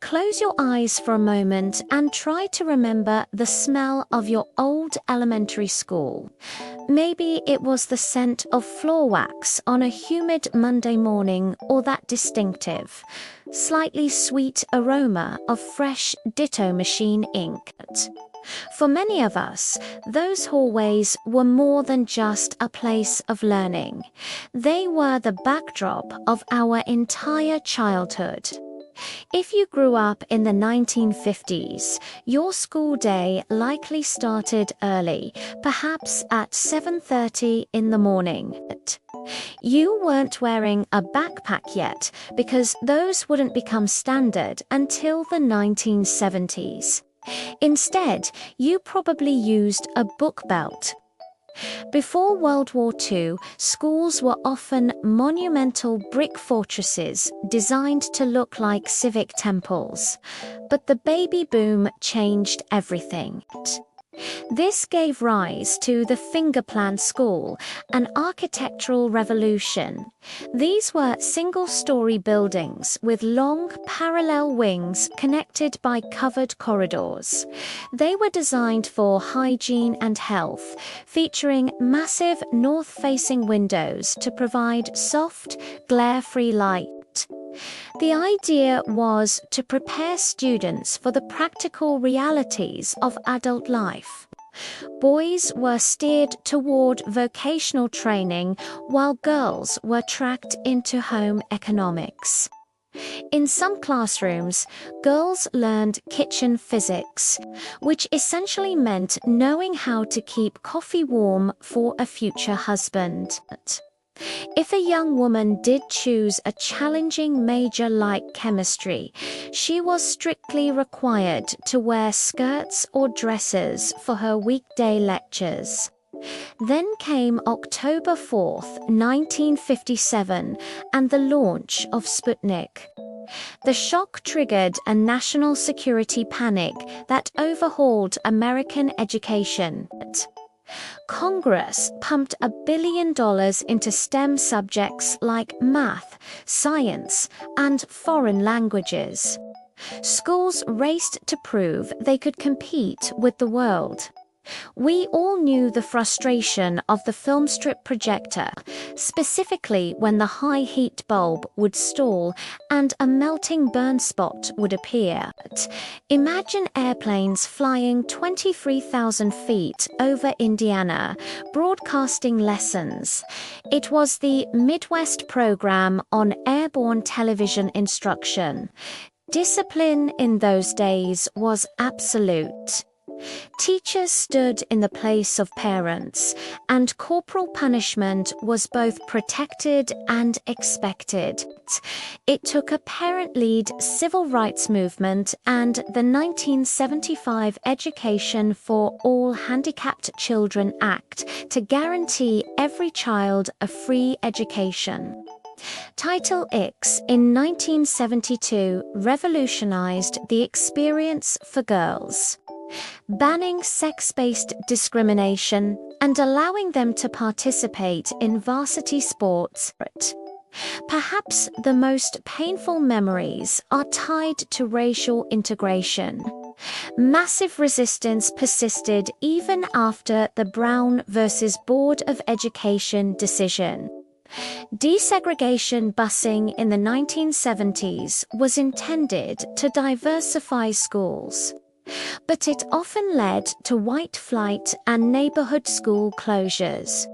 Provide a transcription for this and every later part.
Close your eyes for a moment and try to remember the smell of your old elementary school. Maybe it was the scent of floor wax on a humid Monday morning, or that distinctive, slightly sweet aroma of fresh ditto machine ink. For many of us, those hallways were more than just a place of learning. They were the backdrop of our entire childhood. If you grew up in the 1950s, your school day likely started early, perhaps at 7:30 in the morning. You weren't wearing a backpack yet, because those wouldn't become standard until the 1970s. Instead, you probably used a book belt. Before World War II, schools were often monumental brick fortresses designed to look like civic temples. But the baby boom changed everything. This gave rise to the finger plan school, an architectural revolution. These were single-story buildings with long, parallel wings connected by covered corridors. They were designed for hygiene and health, featuring massive north-facing windows to provide soft, glare-free light. The idea was to prepare students for the practical realities of adult life. Boys were steered toward vocational training, while girls were tracked into home economics. In some classrooms, girls learned kitchen physics, which essentially meant knowing how to keep coffee warm for a future husband. If a young woman did choose a challenging major like chemistry, she was strictly required to wear skirts or dresses for her weekday lectures. Then came October 4th, 1957, and the launch of Sputnik. The shock triggered a national security panic that overhauled American education. Congress pumped $1 billion into STEM subjects like math, science, and foreign languages. Schools raced to prove they could compete with the world. We all knew the frustration of the film strip projector, specifically when the high heat bulb would stall and a melting burn spot would appear. Imagine airplanes flying 23,000 feet over Indiana, broadcasting lessons. It was the Midwest program on airborne television instruction. Discipline in those days was absolute. Teachers stood in the place of parents, and corporal punishment was both protected and expected. It took a parent-led civil rights movement and the 1975 Education for All Handicapped Children Act to guarantee every child a free education. Title X in 1972 revolutionized the experience for girls, banning sex-based discrimination and allowing them to participate in varsity sports. Perhaps the most painful memories are tied to racial integration. Massive resistance persisted even after the Brown versus Board of Education decision. Desegregation busing in the 1970s was intended to diversify schools, but it often led to white flight and neighborhood school closures.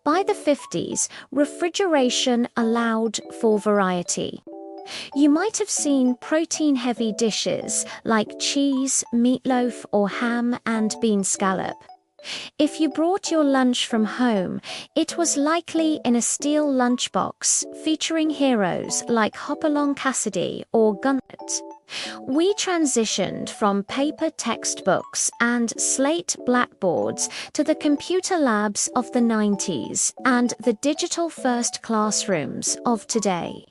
By the 50s, refrigeration allowed for variety. You might have seen protein-heavy dishes like cheese, meatloaf, or ham and bean scallop. If you brought your lunch from home, it was likely in a steel lunchbox featuring heroes like Hopalong Cassidy or Gunnet. We transitioned from paper textbooks and slate blackboards to the computer labs of the 90s and the digital-first classrooms of today.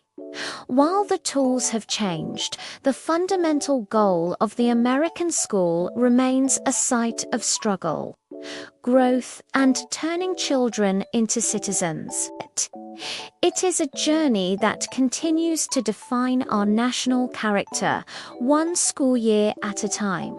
While the tools have changed, the fundamental goal of the American school remains a site of struggle. growth, and turning children into citizens. It is a journey that continues to define our national character, one school year at a time.